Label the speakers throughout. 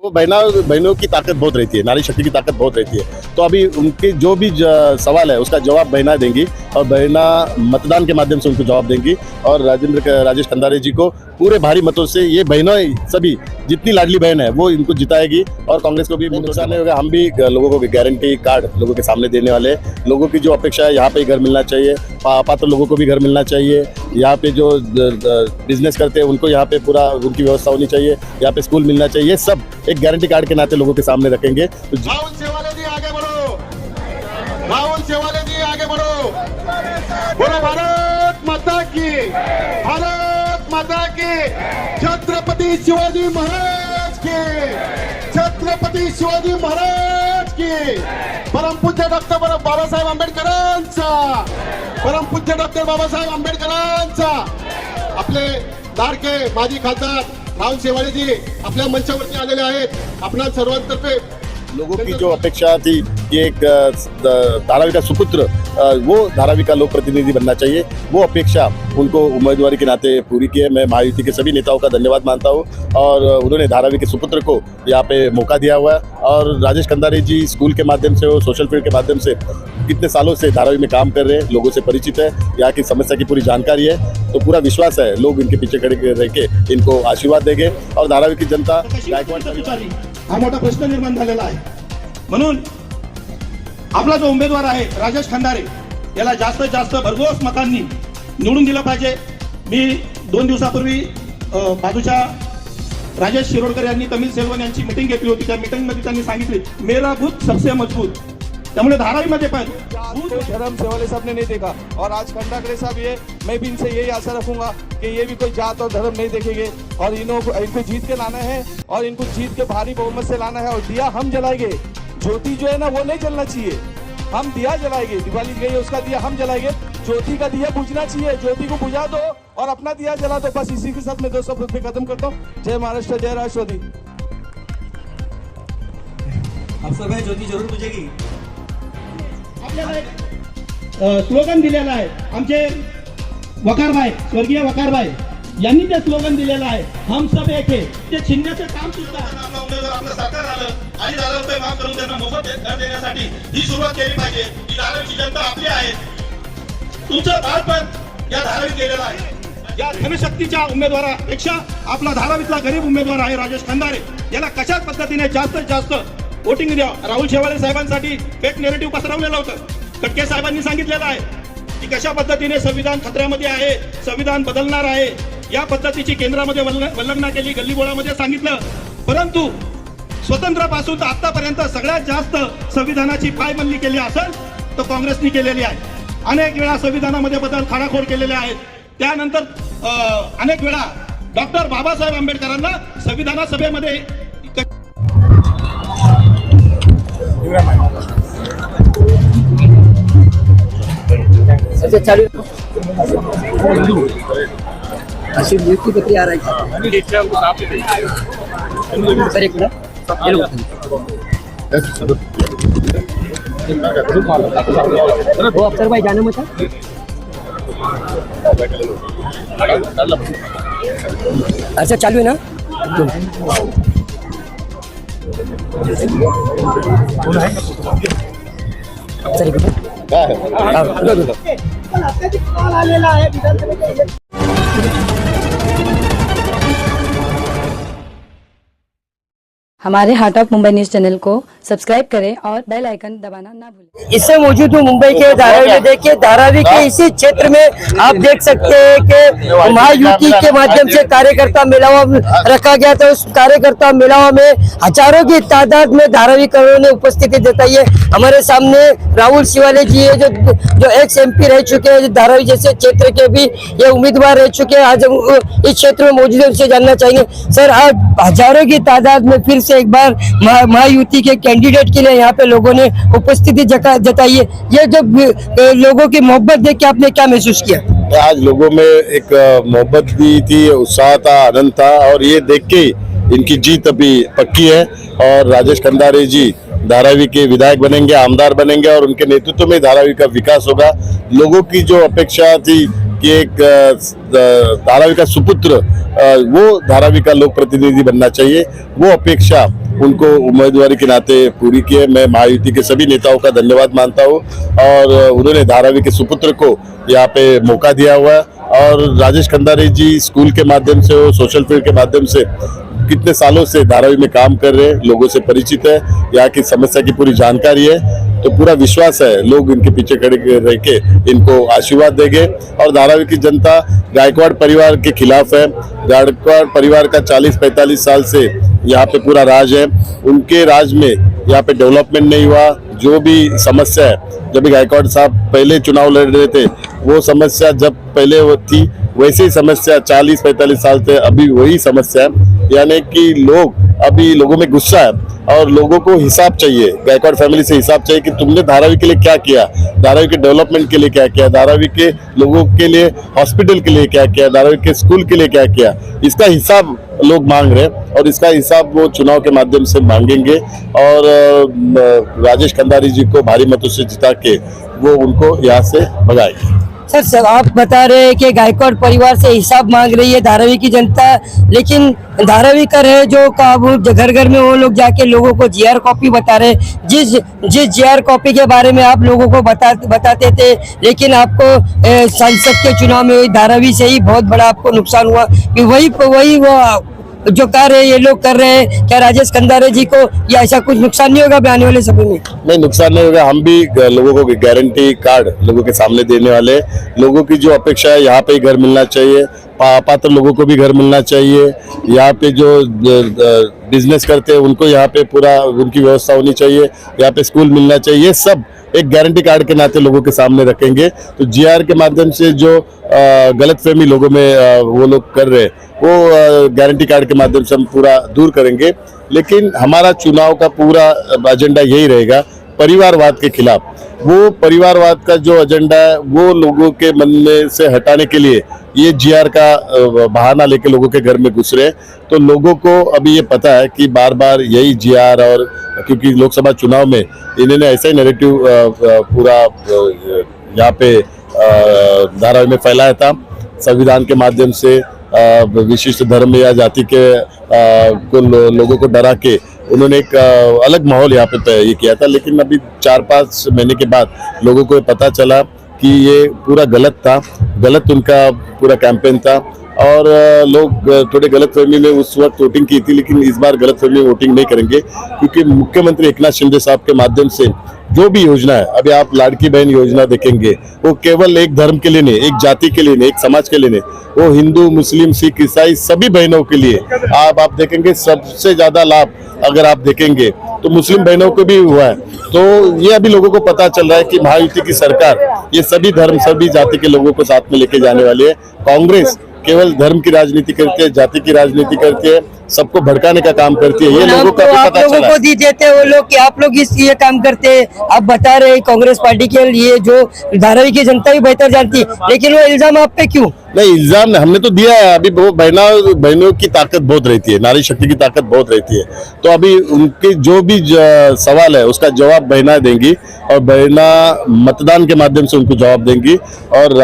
Speaker 1: वो बहनों की ताकत बहुत रहती है, नारी शक्ति की ताकत बहुत रहती है। तो अभी उनके जो भी सवाल है उसका जवाब बहना देंगी और बहना मतदान के माध्यम से उनको जवाब देंगी। और राजेश खंडारे जी को पूरे भारी मतों से ये बहनों सभी जितनी लाडली बहन है वो इनको जिताएगी। और कांग्रेस को भी नुकसान नहीं होगा। हम भी लोगों को गारंटी कार्ड लोगों के सामने देने वाले। लोगों की जो अपेक्षा है, यहाँ पे घर मिलना चाहिए, पात्र लोगों को भी घर मिलना चाहिए, यहाँ पे जो बिजनेस करते हैं उनको यहाँ पे पूरा उनकी व्यवस्था होनी चाहिए, यहाँ पे स्कूल मिलना चाहिए, सब एक गारंटी कार्ड के नाते लोगों के सामने रखेंगे। तो
Speaker 2: राहुल शेवाले जी आगे बढ़ो, राहुल शेवाले जी आगे बढ़ो, बोलो भारत माता की, भारत माता की, छत्रपति शिवाजी महाराज की, छत्रपति शिवाजी महाराज की, परमपूज्य डॉक्टर बाबासाहेब आंबेडकरांचा, परमपूज्य डॉक्टर बाबासाहेब आंबेडकरांचा। आपले लाडके माजी खासदार राहुल शेवाळे जी आपल्या मंचावरती आलेले आहेत। आपल्या सर्वांतर्फे
Speaker 1: लोगों की जो अपेक्षा थी कि एक धारावी का सुपुत्र वो धारावी का लोक प्रतिनिधि बनना चाहिए, वो अपेक्षा उनको उम्मीदवारी के नाते पूरी की है। मैं महायुति के सभी नेताओं का धन्यवाद मानता हूँ और उन्होंने धारावी के सुपुत्र को यहाँ पे मौका दिया हुआ है। और राजेश खंडारे जी स्कूल के माध्यम से, सोशल फील्ड के माध्यम से कितने सालों से धारावी में काम कर रहे हैं, लोगों से परिचित है, यहाँ की समस्या की पूरी जानकारी है। तो पूरा विश्वास है लोग इनके पीछे खड़े रह के इनको आशीर्वाद देंगे। और धारावी की जनता
Speaker 2: हा मोठा प्रश्न निर्माण झालेला आहे। म्हणून आपला जो उमेदवार आहे राजेश खंडारे याला जास्तीत जास्त भरघोस मतांनी निवडून दिलं पाहिजे। मी 2 दिवसापूर्वी बाजूच्या राजेश शिरोडकर यांनी तमिल सेल्वन यांची मीटिंग घेतली होती। त्या मीटिंग मध्ये त्यांनी सांगितले मेरा बूथ सबसे मजबूत। त्यामुळे धारावीमध्ये पाहिजे
Speaker 3: धर्म शेवाले साहब ने नहीं देखा और आज खंडागरे साहब ये मैं भी इनसे यही आशा रखूंगा कि ये भी कोई जात और धर्म नहीं देखेंगे और इनको जीत के लाना है और इनको जीत के भारी बहुमत से लाना है। और दिया हम जलाएंगे, ज्योति जो है ना वो नहीं जलना चाहिए, हम दिया जलाएंगे। दिवाली गई उसका दिया हम जलाएंगे, ज्योति का दिया बुझना चाहिए, ज्योति को बुझा दो और अपना दिया जला दो। बस इसी के साथ मैं 2 शब्द पे खत्म करता हूँ। जय महाराष्ट्र, जय राष्ट्रवादी।
Speaker 4: आप सब ज्योति जरूर बुझेगी।
Speaker 2: आपल्याला एक स्लोगन दिलेलं आहे आमचे वकारभाई, स्वर्गीय वकारभाई यांनी ते स्लोगन दिलेलं आहे, हम सब एक है। ते छिन्याचं काम सुद्धा
Speaker 5: आपलं सरकार आलं आणि दारू माफ करून त्यांना मोफत घर देण्यासाठी ही सुरुवात केली पाहिजे। ही धारावीची जनता आपली आहे, तुमचं बाळपण या धारावीत गेलेलं आहे।
Speaker 2: या धनशक्तीच्या उमेदवारापेक्षा आपला धारावीतला गरीब उमेदवार आहे राजेश खंडारे, याला कशा पद्धतीने जास्तीत जास्त वोटिंग द्या। राहुल शेवाळे साहेबांसाठी फेक नेरेटिव्ह पसरवलेलं होतं। खटके साहेबांनी सांगितलेलं आहे की कशा पद्धतीने संविधान खतऱ्यामध्ये आहे, संविधान बदलणार आहे, या पद्धतीची केंद्रामध्ये वल्लंघना केली, गल्लीबोळामध्ये सांगितलं। परंतु स्वतंत्रापासून तर आतापर्यंत सगळ्यात जास्त संविधानाची पायमल्ली केली असेल तर काँग्रेसनी केलेली आहे। अनेक वेळा संविधानामध्ये बदल खाडाखोड केलेले आहेत। त्यानंतर अनेक वेळा डॉक्टर बाबासाहेब आंबेडकरांना संविधान सभेमध्ये
Speaker 6: चालू अशी नियुक्ती आ रही सर एक अफसर भाई जाने मत अच्छा चालू है ना सर एक
Speaker 7: हमारे heart of Mumbai news channel को सब्सक्राइब करें और बेल आइकन दबाना ना भूलें।
Speaker 6: इससे मौजूद हूँ मुंबई के धारावी में। देखिए धारावी के इसी क्षेत्र में आप देख सकते हैं कि महायुति के माध्यम से कार्यकर्ता मेलावा रखा गया था। उस कार्यकर्ता मेलावा में हजारों की तादाद में धारावी कर्मियों ने उपस्थिति जताई है। हमारे सामने राहुल शेवाले जी है जो एक्स MP रह चुके हैं, धारावी जैसे क्षेत्र के भी ये उम्मीदवार रह चुके हैं। आज हम इस क्षेत्र में मौजूद है, उनसे जानना चाहेंगे सर आज हजारों की तादाद में फिर एक बार महायुति के कैंडिडेट के लिए यहाँ पे लोगों ने उपस्थिति जताई है। ये जब लोगों की मोहब्बत देख के आपने क्या महसूस किया?
Speaker 1: आज लोगों में एक मोहब्बत भी थी, उत्साह था, आनंद था और ये देख के इनकी जीत अभी पक्की है। और राजेश खंडारे जी धारावी के विधायक बनेंगे, आमदार बनेंगे और उनके नेतृत्व में धारावी का विकास होगा। लोगों की जो अपेक्षा थी कि एक धारावी का सुपुत्र वो धारावी का लोक प्रतिनिधि बनना चाहिए, वो अपेक्षा उनको उम्मीदवारी के नाते पूरी की है। मैं महायुति के सभी नेताओं का धन्यवाद मानता हूँ और उन्होंने धारावी के सुपुत्र को यहाँ पे मौका दिया हुआ है। और राजेश खंडारे जी स्कूल के माध्यम से हो, सोशल फील्ड के माध्यम से कितने सालों से धारावी में काम कर रहे हैं, लोगों से परिचित है, यहाँ की समस्या की पूरी जानकारी है, तो पूरा विश्वास है लोग इनके पीछे खड़े रह के इनको आशीर्वाद देंगे। और धारावी की जनता गायकवाड़ परिवार के खिलाफ है। गायकवाड़ परिवार का 40-45 साल से यहाँ पे पूरा राज है। उनके राज में यहाँ पे डेवलपमेंट नहीं हुआ। जो भी समस्या है, जब भी गायकवाड़ साहब पहले चुनाव लड़ रहे थे, वो समस्या जब पहले वो थी वैसे ही समस्या 40-45 साल से अभी वही समस्या है। यानी कि अभी लोगों में गुस्सा है और लोगों को हिसाब चाहिए, गायकवाड़ फैमिली से हिसाब चाहिए कि तुमने धारावी के लिए क्या किया, धारावी के डेवलपमेंट के लिए क्या किया, धारावी के लोगों के लिए हॉस्पिटल के लिए क्या किया, धारावी के स्कूल के लिए क्या किया। इसका हिसाब लोग मांग रहे हैं और इसका हिसाब वो चुनाव के माध्यम से मांगेंगे। और राजेश खंडारे जी को भारी मतों से जिता के वो उनको यहाँ से भगाएंगे।
Speaker 6: सर आप बता रहे हैं कि गायकवाड़ परिवार से हिसाब मांग रही है धारावी की जनता, लेकिन धारावी कर है जो वो घर घर में वो लोग जाके लोगों को जीआर कॉपी बता रहे, जिस जीआर कॉपी के बारे में आप लोगों को बताते थे, लेकिन आपको संसद के चुनाव में धारावी से ही बहुत बड़ा आपको नुकसान हुआ कि वही वो जो कार्य ये लोग कर रहे हैं। क्या राजेश खंडारे जी को या ऐसा कुछ नुकसान नहीं होगा आने वाले समय में? नहीं,
Speaker 1: नुकसान नहीं होगा। हम भी लोगों को गारंटी कार्ड लोगों के सामने देने वाले। लोगों की जो अपेक्षा है, यहाँ पे ही घर मिलना चाहिए, पात्र लोगों को भी घर मिलना चाहिए, यहाँ पे जो बिजनेस करते हैं उनको यहाँ पे पूरा उनकी व्यवस्था होनी चाहिए, यहाँ पे स्कूल मिलना चाहिए। ये सब एक गारंटी कार्ड के नाते लोगों के सामने रखेंगे। तो जीआर के माध्यम से जो गलतफहमी लोगों में वो लोग कर रहे हैं, वो गारंटी कार्ड के माध्यम से हम पूरा दूर करेंगे। लेकिन हमारा चुनाव का पूरा एजेंडा यही रहेगा, परिवारवाद के खिलाफ। वो परिवारवाद का जो एजेंडा है वो लोगों के मन में से हटाने के लिए ये जीआर का बहाना लेके लोगों के घर में घुस रहे हैं। तो लोगों को अभी ये पता है कि बार बार यही जीआर, और क्योंकि लोकसभा चुनाव में इन्होंने ऐसा ही नैरेटिव पूरा यहाँ पे धारावी में फैलाया था, संविधान के माध्यम से विशिष्ट धर्म या जाति के लोगों को डरा के उन्होंने एक अलग माहौल यहाँ पे ये किया था। लेकिन अभी 4-5 महीने के बाद लोगों को पता चला कि ये पूरा गलत था, गलत उनका पूरा कैंपेन था। और लोग थोड़े गलतफहमी में उस वक्त वोटिंग की थी, लेकिन इस बार गलतफहमी में वोटिंग नहीं करेंगे, क्योंकि मुख्यमंत्री एकनाथ शिंदे साहब के माध्यम से जो भी योजना है, अभी आप लाड़की बहन योजना देखेंगे, वो केवल एक धर्म के लिए नहीं, एक जाति के लिए नहीं, एक समाज के लिए नहीं, वो हिंदू, मुस्लिम, सिख, ईसाई सभी बहनों के लिए। आप देखेंगे सबसे ज्यादा लाभ अगर आप देखेंगे तो मुस्लिम बहनों को भी हुआ है। तो ये अभी लोगों को पता चल रहा है कि महायुति की सरकार ये सभी धर्म, सभी जाति के लोगों को साथ में लेके जाने वाली है। कांग्रेस केवल धर्म की राजनीति करती है, जाति की राजनीति करती है, सबको भड़काने का काम करती है। ये लोगों का भी पता चला। लोगों
Speaker 6: को दी देते हैं वो लोग कि आप लोग ये काम करते हैं। आप बता रहे कांग्रेस पार्टी के लिए जो धारावी की जनता भी बेहतर जानती है, लेकिन वो इल्जाम आप पे क्यों?
Speaker 1: नहीं, इल्जाम नहीं, हमने तो दिया है। अभी वो बहनों की ताकत बहुत रहती है, नारी शक्ति की ताकत बहुत रहती है। तो अभी उनके जो भी सवाल है उसका जवाब बहना देंगी, और बहना मतदान के माध्यम से उनको जवाब देंगी। और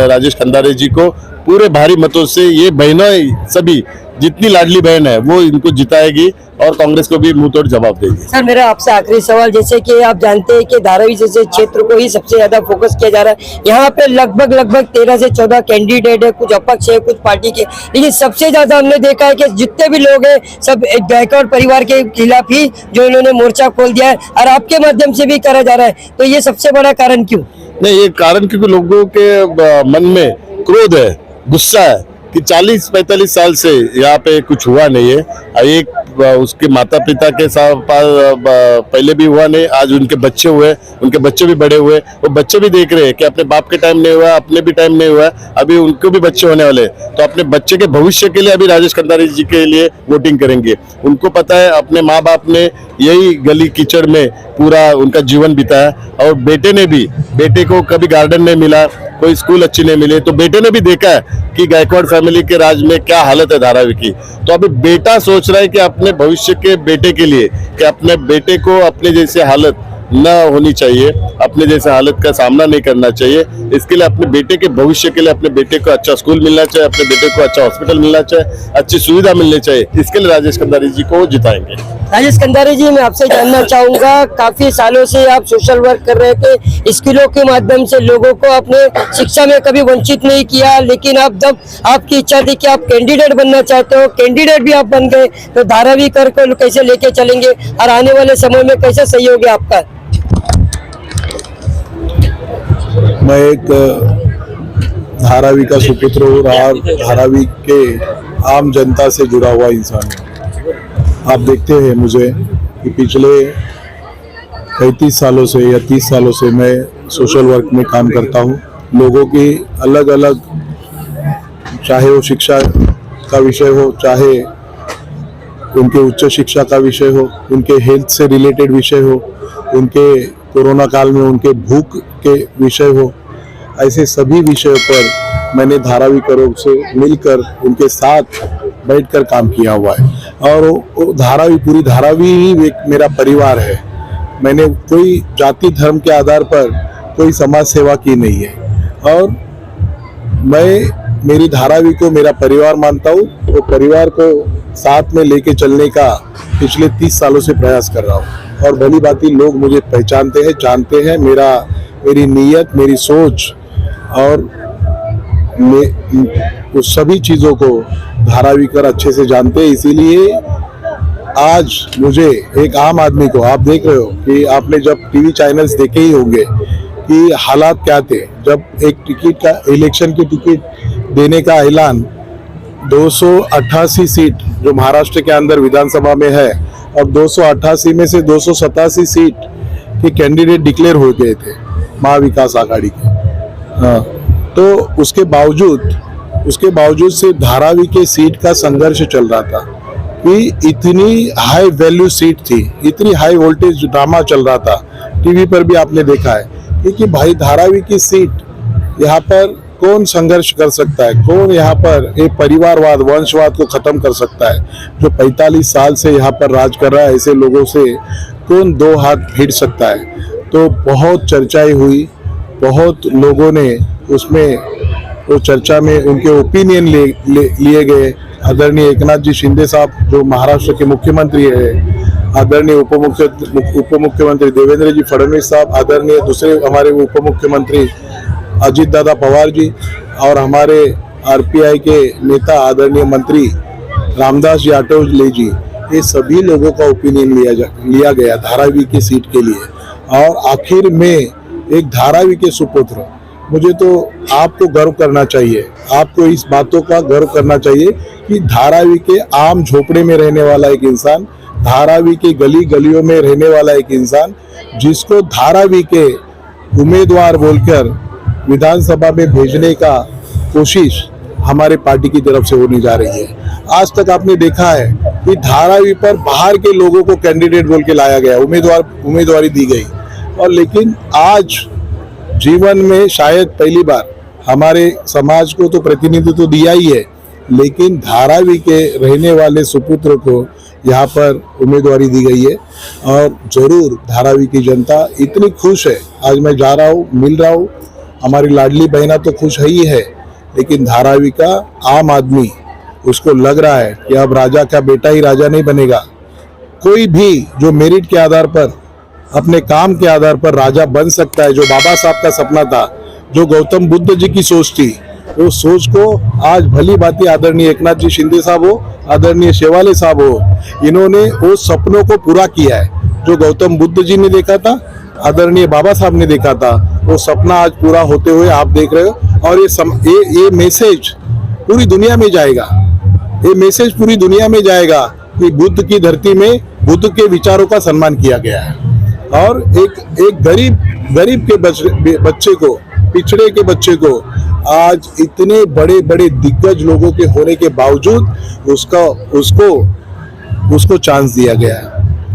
Speaker 1: राजेश खंडारे जी को पूरे भारी मतों से ये बहनों सभी जितनी लाडली बहन है वो इनको जिताएगी और कांग्रेस को भी मुंह तोड़ जवाब देगी।
Speaker 6: सर मेरा आपसे आखिरी सवाल, जैसे कि आप जानते हैं कि धारावी जैसे क्षेत्र को ही सबसे ज्यादा फोकस किया जा रहा है, यहाँ पे लगभग 13 से 14 कैंडिडेट है, कुछ अपक्ष है, कुछ पार्टी के, लेकिन सबसे ज्यादा हमने देखा है कि जितने भी लोग हैं सब गायकवाड़ परिवार के खिलाफ ही जो इन्होंने मोर्चा खोल दिया है, और आपके माध्यम से भी करा जा रहा है। तो ये सबसे बड़ा कारण क्यों?
Speaker 1: नहीं, ये कारण क्योंकि लोगों के मन में क्रोध है, गुस्सा है कि 40-45 साल से यहाँ पे कुछ हुआ नहीं है। एक उसके माता पिता के साथ पहले भी हुआ नहीं, आज उनके बच्चे हुए, उनके बच्चे भी बड़े हुए, वो बच्चे भी देख रहे हैं कि अपने बाप के टाइम नहीं हुआ, अपने भी टाइम नहीं हुआ, अभी उनको भी बच्चे होने वाले। तो अपने बच्चे के भविष्य के लिए अभी राजेश खंडारे जी के लिए वोटिंग करेंगे। उनको पता है अपने माँ बाप ने यही गली कीचड़ में पूरा उनका जीवन बिताया, और बेटे को कभी गार्डन नहीं मिला, कोई स्कूल अच्छी नहीं मिली, तो बेटे ने भी देखा है कि गायकवाड़ फैमिली के राज में क्या हालत है धारावी की। तो अभी बेटा सोच रहा है कि अपने भविष्य के बेटे के लिए, कि अपने बेटे को अपने जैसे हालत न होनी चाहिए, अपने जैसे हालत का सामना नहीं करना चाहिए। इसके लिए अपने बेटे के भविष्य के लिए अपने बेटे को अच्छा स्कूल मिलना चाहिए, अपने बेटे को अच्छा हॉस्पिटल मिलना चाहिए, अच्छी सुविधा मिलनी चाहिए। इसके लिए राजेश कंधारी जी को जिताएंगे।
Speaker 6: राजेश कंधारी जी, मैं आपसे जानना चाहूंगा, काफी सालों से आप सोशल वर्क कर रहे थे, स्कूलों के माध्यम से लोगों को अपने शिक्षा में कभी वंचित नहीं किया, लेकिन अब जब आपकी इच्छा थी कि आप कैंडिडेट बनना चाहते हो, कैंडिडेट भी आप बन गए, तो धारावी कर को कैसे लेके चलेंगे और आने वाले समय में कैसे सहयोग है आपका?
Speaker 8: मैं एक धारावी का सुपुत्र हूँ और धारावी के आम जनता से जुड़ा हुआ इंसान हूँ। आप देखते हैं मुझे कि पिछले 35 सालों से या 30 सालों से मैं सोशल वर्क में काम करता हूँ। लोगों की अलग अलग, चाहे वो शिक्षा का विषय हो, चाहे उनके उच्च शिक्षा का विषय हो, उनके हेल्थ से रिलेटेड विषय हो, उनके कोरोना काल में उनके भूख के विषय हो, ऐसे सभी विषयों पर मैंने धारावी करों से मिलकर उनके साथ बैठकर काम किया हुआ है। और वो धारावी, पूरी धारावी ही एक मेरा परिवार है। मैंने कोई जाति धर्म के आधार पर कोई समाज सेवा की नहीं है और मैं मेरी धारावी को मेरा परिवार मानता हूँ। वो परिवार को साथ में लेके चलने का पिछले 30 सालों से प्रयास कर रहा हूँ और भली भांति लोग मुझे पहचानते हैं, जानते हैं मेरी नीयत, मेरी सोच और उस सभी चीज़ों को धारावी कर अच्छे से जानते हैं। इसीलिए आज मुझे एक आम आदमी को, आप देख रहे हो कि आपने जब टीवी चैनल्स देखे ही होंगे कि हालात क्या थे जब एक टिकट का, इलेक्शन की टिकट देने का ऐलान 288 सीट जो महाराष्ट्र के अंदर विधानसभा में है और 288 में से 287 सीट के कैंडिडेट डिक्लेयर हो गए थे महाविकास आघाड़ी के। हाँ, तो उसके बावजूद से धारावी के सीट का संघर्ष चल रहा था कि इतनी हाई वैल्यू सीट थी, इतनी हाई वोल्टेज ड्रामा चल रहा था। टीवी पर भी आपने देखा है कि भाई धारावी की सीट यहाँ पर कौन संघर्ष कर सकता है, कौन यहाँ पर एक परिवारवाद, वंशवाद को खत्म कर सकता है। जो 45 साल से यहाँ पर राज कर रहा है, ऐसे लोगों से कौन दो हाथ भिड़ सकता है। तो बहुत चर्चाएं हुई, बहुत लोगों ने उसमें वो चर्चा में उनके ओपिनियन लिए गए। आदरणीय एकनाथ जी शिंदे साहब जो महाराष्ट्र के मुख्यमंत्री है, आदरणीय उप मुख्यमंत्री देवेंद्र जी फडणवीस साहब, आदरणीय दूसरे हमारे उप मुख्यमंत्री अजित दादा पवार जी और हमारे आरपीआई के नेता आदरणीय मंत्री रामदास जी आठवले जी, ये सभी लोगों का ओपिनियन लिया गया धारावी की सीट के लिए। और आखिर में एक धारावी के सुपुत्र, मुझे तो आपको गर्व करना चाहिए, आपको इस बातों का गर्व करना चाहिए कि धारावी के आम झोपड़े में रहने वाला एक इंसान, धारावी के गली गलियों में रहने वाला एक इंसान, जिसको धारावी के उम्मीदवार बोलकर विधानसभा में भेजने का कोशिश हमारे पार्टी की तरफ से होने जा रही है। आज तक आपने देखा है कि धारावी पर बाहर के लोगों को कैंडिडेट बोल के लाया गया, उम्मीदवारी दी गई, और लेकिन आज जीवन में शायद पहली बार हमारे समाज को तो प्रतिनिधित्व दिया ही है, लेकिन धारावी के रहने वाले सुपुत्र को यहाँ पर उम्मीदवारी दी गई है। और जरूर धारावी की जनता इतनी खुश है। आज मैं जा रहा हूँ, मिल रहा हूँ, हमारी लाडली बहना तो खुश है ही है, लेकिन धारावी का आम आदमी, उसको लग रहा है कि अब राजा का बेटा ही राजा नहीं बनेगा। कोई भी जो मेरिट के आधार पर, अपने काम के आधार पर राजा बन सकता है, जो बाबा साहब का सपना था, जो गौतम बुद्ध जी की सोच थी, वो सोच को आज भली भांति आदरणीय एकनाथ जी शिंदे साहब हो, आदरणीय शेवाले साहब हो, इन्होंने वो सपनों को पूरा किया है। जो गौतम बुद्ध जी ने देखा था, आदरणीय बाबा साहब ने देखा था, वो सपना आज पूरा होते हुए आप देख रहे हो। और ये मैसेज पूरी दुनिया में जाएगा, ये मैसेज पूरी दुनिया में जाएगा कि बुद्ध की धरती में बुद्ध के विचारों का सम्मान किया गया है। और एक गरीब के बच्चे को, पिछड़े के बच्चे को आज इतने बड़े बड़े दिग्गज लोगों के होने के बावजूद उसको चांस दिया गया है।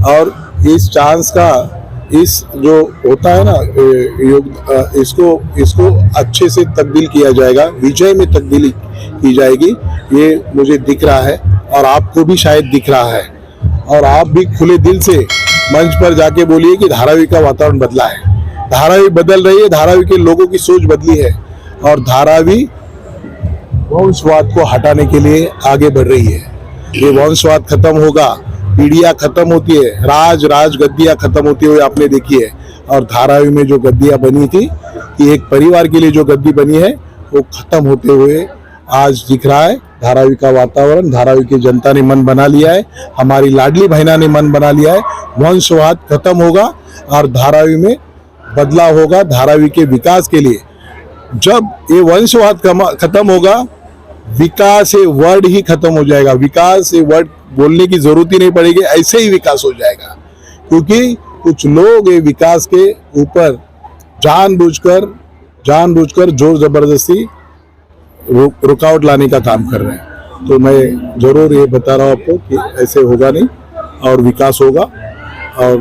Speaker 8: और इस चांस का, इस जो होता है ना इसको अच्छे से तब्दील किया जाएगा, विजय में तब्दीली की जाएगी, ये मुझे दिख रहा है और आपको भी शायद दिख रहा है। और आप भी खुले दिल से मंच पर जाके बोलिए कि धारावी का वातावरण बदला है। धारावी बदल रही है, धारावी के लोगों की सोच बदली है और धारावी वंशवाद को हटाने के लिए आगे बढ़ रही है। ये वंशवाद खत्म होगा, पीढ़ियां खत्म होती है, राज गद्दियां खत्म होती हुई आपने देखी है। और धारावी में जो गद्दियां बनी थी कि एक परिवार के लिए जो गद्दी बनी है वो खत्म होते हुए आज दिख रहा है। धारावी का वातावरण, धारावी की जनता ने मन बना लिया है, हमारी लाडली बहना ने मन बना लिया है। वंशवाद खत्म होगा और धारावी में बदलाव होगा। धारावी के विकास के लिए जब ये वंशवाद खत्म होगा, विकास ये वर्ड ही खत्म हो जाएगा। विकास ये वर्ड बोलने की जरूरत ही नहीं पड़ेगी, ऐसे ही विकास हो जाएगा। क्योंकि कुछ लोग ये विकास के ऊपर जानबूझकर जोर जबरदस्ती रुकावट लाने का काम कर रहे हैं। तो मैं जरूर ये बता रहा हूँ आपको कि ऐसे होगा नहीं और विकास होगा और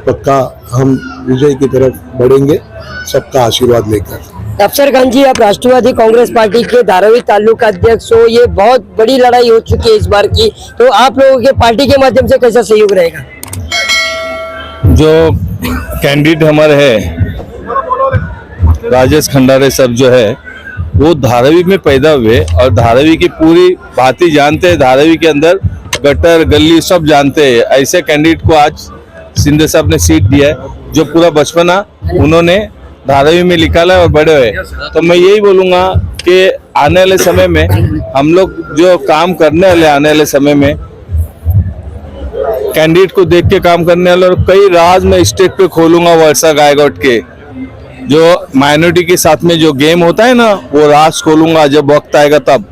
Speaker 8: पक्का हम विजय की तरफ बढ़ेंगे, सबका आशीर्वाद लेकर।
Speaker 6: अफसर खान जी, आप राष्ट्रवादी कांग्रेस पार्टी के धारावी तालुका अध्यक्ष हो, ये बहुत बड़ी लड़ाई हो चुकी है इस बार की, तो आप लोगों के पार्टी के माध्यम से कैसा सहयोग रहेगा?
Speaker 9: जो कैंडिडेट हमारे है राजेश खंडारे सब जो है वो धारावी में पैदा हुए और धारावी की पूरी बातें जानते हैं। धारावी के अंदर गटर गली सब जानते हैं। ऐसे कैंडिडेट को आज शिंदे साहब ने सीट दिया है जो पूरा बचपना उन्होंने धारावी में निकाला और बड़े हुए। तो मैं यही बोलूंगा कि आने वाले समय में हम लोग जो काम करने वाले आने वाले समय में कैंडिडेट को देख के काम करने वाले, और कई राज में स्टेट पे खोलूंगा वर्षा गायकवाड के जो माइनॉरिटी के साथ में जो गेम होता है ना, वो राज खोलूंगा जब वक्त आएगा तब।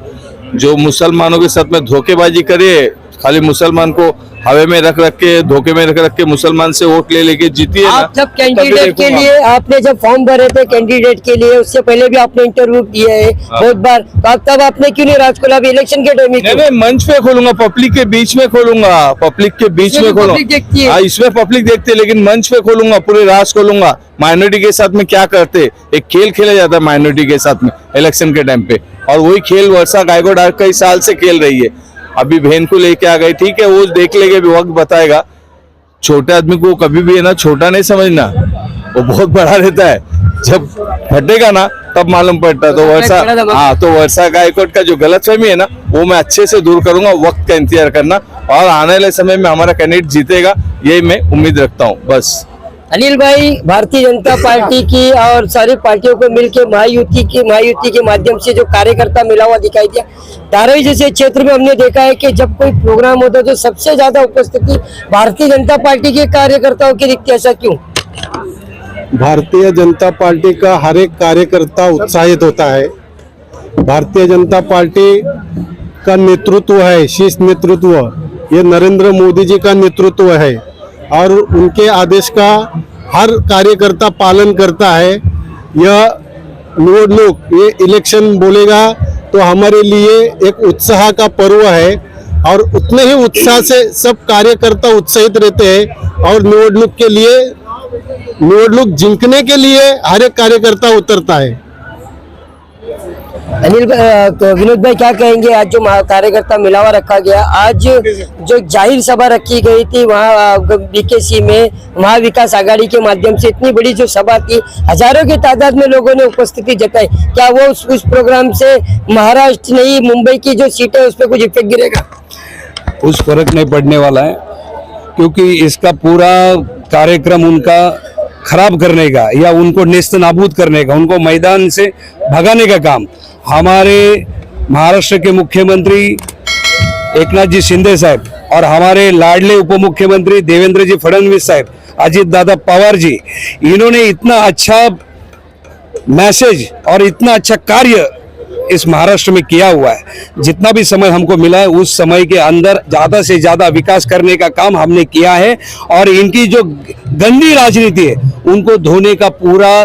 Speaker 9: जो मुसलमानों के साथ में धोखेबाजी करे, खाली मुसलमान को हवे में रख के धोखे में रख के मुसलमान से वोट ले लेके जीती है।
Speaker 6: आप जब कैंडिडेट के लिए आपने जब फॉर्म भरे थे कैंडिडेट के लिए, उससे पहले भी आपने इंटरव्यू दिया है बहुत बार, तो आप तब आपने क्यों नहीं राज खोला? इलेक्शन के टाइम में
Speaker 9: नहीं, मंच पे खोलूंगा, पब्लिक के बीच में खोलूंगा, पब्लिक के बीच में खोलूंगा। इसमें पब्लिक देखती है लेकिन मंच पे खोलूंगा, पूरे राज खोलूंगा। माइनॉरिटी के साथ में क्या करते, एक खेल खेला जाता है माइनॉरिटी के साथ में इलेक्शन के टाइम पे, और वही खेल वर्षा गायकवाड कई साल से खेल रही है। अभी बहन को लेके आ गई, ठीक है, वो देख लेंगे, वक्त बताएगा। छोटे आदमी को कभी भी है ना छोटा नहीं समझना, वो बहुत बड़ा रहता है। जब फटेगा ना तब मालूम पड़ता है। तो वर्षा गायकवाड का जो गलतफहमी है ना, वो मैं अच्छे से दूर करूंगा। वक्त का इंतजार करना और आने वाले समय में हमारा कैंडिडेट जीतेगा, यही मैं उम्मीद रखता हूँ। बस
Speaker 6: अनिल भाई, भारतीय जनता पार्टी की और सारी पार्टियों को मिलकर महायुति के माध्यम से जो कार्यकर्ता मिला हुआ दिखाई दिया। धारावी जैसे क्षेत्र में हमने देखा है कि जब कोई प्रोग्राम होता है तो सबसे ज्यादा उपस्थिति भारतीय जनता पार्टी के कार्यकर्ताओं की दिखती है, ऐसा क्यों?
Speaker 10: भारतीय जनता पार्टी का हर एक कार्यकर्ता उत्साहित होता है। भारतीय जनता पार्टी का नेतृत्व है, शीर्ष नेतृत्व, ये नरेंद्र मोदी जी का नेतृत्व है और उनके आदेश का हर कार्यकर्ता पालन करता है। यह निवडणूक, ये इलेक्शन बोलेगा तो हमारे लिए एक उत्साह का पर्व है और उतने ही उत्साह से सब कार्यकर्ता उत्साहित रहते हैं और निवडणूक जीतने के लिए हर एक कार्यकर्ता उतरता है।
Speaker 6: अनिल विनोद भाई, क्या कहेंगे? आज जो कार्यकर्ता मिलावा रखा गया, आज जो जाहिर सभा रखी गई थी वहाँ बीकेसी में महाविकास आघाड़ी के माध्यम से इतनी बड़ी जो सभा थी, हजारों की तादाद में लोगों ने उपस्थिति जताई, क्या वो उस प्रोग्राम से महाराष्ट्र नहीं मुंबई की जो सीटें उस पर कुछ इफेक्ट गिरेगा?
Speaker 11: कुछ फर्क नहीं पड़ने वाला है, क्योंकि इसका पूरा कार्यक्रम उनका खराब करने का या उनको नेस्त नाबूद करने का, उनको मैदान से भगाने का काम हमारे महाराष्ट्र के मुख्यमंत्री एकनाथ जी शिंदे साहब और हमारे लाडले उप मुख्यमंत्री देवेंद्र जी फडणवीस साहब, अजीत दादा पवार जी, इन्होंने इतना अच्छा मैसेज और इतना अच्छा कार्य इस महाराष्ट्र में किया हुआ है। जितना भी समय हमको मिला है उस समय के अंदर ज्यादा से ज्यादा विकास करने का काम हमने किया है और इनकी जो गंदी राजनीति है उनको धोने का पूरा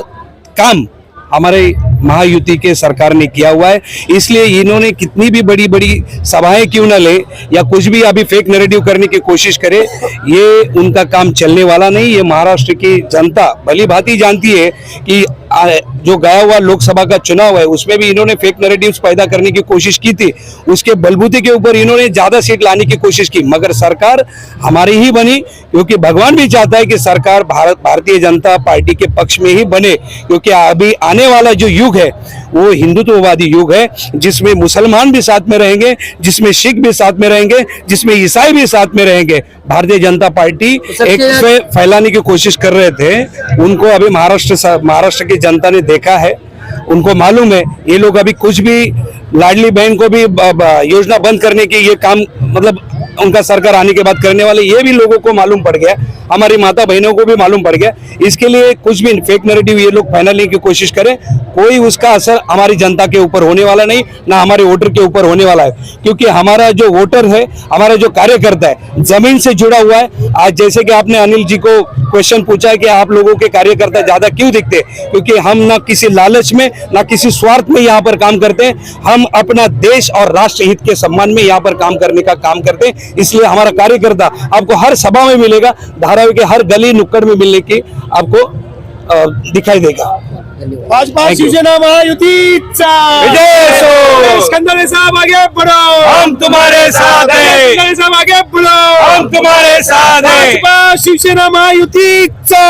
Speaker 11: काम हमारे महायुति के सरकार ने किया हुआ है। इसलिए इन्होंने कितनी भी बड़ी बड़ी सभाएं क्यों न ले या कुछ भी अभी फेक नैरेटिव करने की कोशिश करे, ये उनका काम चलने वाला नहीं। ये महाराष्ट्र की जनता भली भांति जानती है कि जो गया हुआ लोकसभा का चुनाव है उसमें भी इन्होंने फेक नैरेटिव्स पैदा करने की कोशिश की थी। उसके बलबूते के ऊपर इन्होंने ज्यादा सीट लाने की कोशिश की, मगर सरकार हमारी ही बनी, क्योंकि भगवान भी चाहता है कि सरकार भारतीय जनता पार्टी के पक्ष में ही बने, क्योंकि अभी आने वाला जो युग है वो हिंदुत्ववादी युग है, जिसमें मुसलमान भी साथ में रहेंगे, जिसमें सिख भी साथ में रहेंगे, जिसमें ईसाई भी साथ में रहेंगे। भारतीय जनता पार्टी एक फैलाने की कोशिश कर रहे थे, उनको अभी महाराष्ट्र की जनता ने देखा है, उनको मालूम है ये लोग अभी कुछ भी लाडली बहन को भी योजना बंद करने की ये काम मतलब उनका सरकार आने के बाद करने वाले, ये भी लोगों को मालूम पड़ गया, हमारी माता बहनों को भी मालूम पड़ गया। इसके लिए कुछ भी फेक नैरेटिव ये लोग फैलाने की कोशिश करें, कोई उसका असर हमारी जनता के ऊपर होने वाला नहीं, ना हमारे वोटर के ऊपर होने वाला है, क्योंकि हमारा जो वोटर है, हमारा जो कार्यकर्ता है, जमीन से जुड़ा हुआ है। आज जैसे कि आपने अनिल जी को क्वेश्चन पूछा है कि आप लोगों के कार्यकर्ता ज्यादा क्यों दिखते, क्योंकि हम ना किसी लालच में ना किसी स्वार्थ में यहाँ पर काम करते हैं, हम अपना देश और राष्ट्र हित के सम्मान में यहाँ पर काम करने का काम करते हैं। इसलिए हमारा कार्यकर्ता आपको हर सभा में मिलेगा, धारावी के हर गली नुक्कड़ में मिलने की आपको दिखाई देगा।
Speaker 6: भाजपा शिवसेना महायुतीचा
Speaker 11: खंडारे साहब आगे बढ़ो, हम तुम्हारे साथ हैं। खंडारे साहब आगे बढ़ो, हम तुम्हारे साथ हैं।
Speaker 6: भाजपा शिवसेना महायुतीचा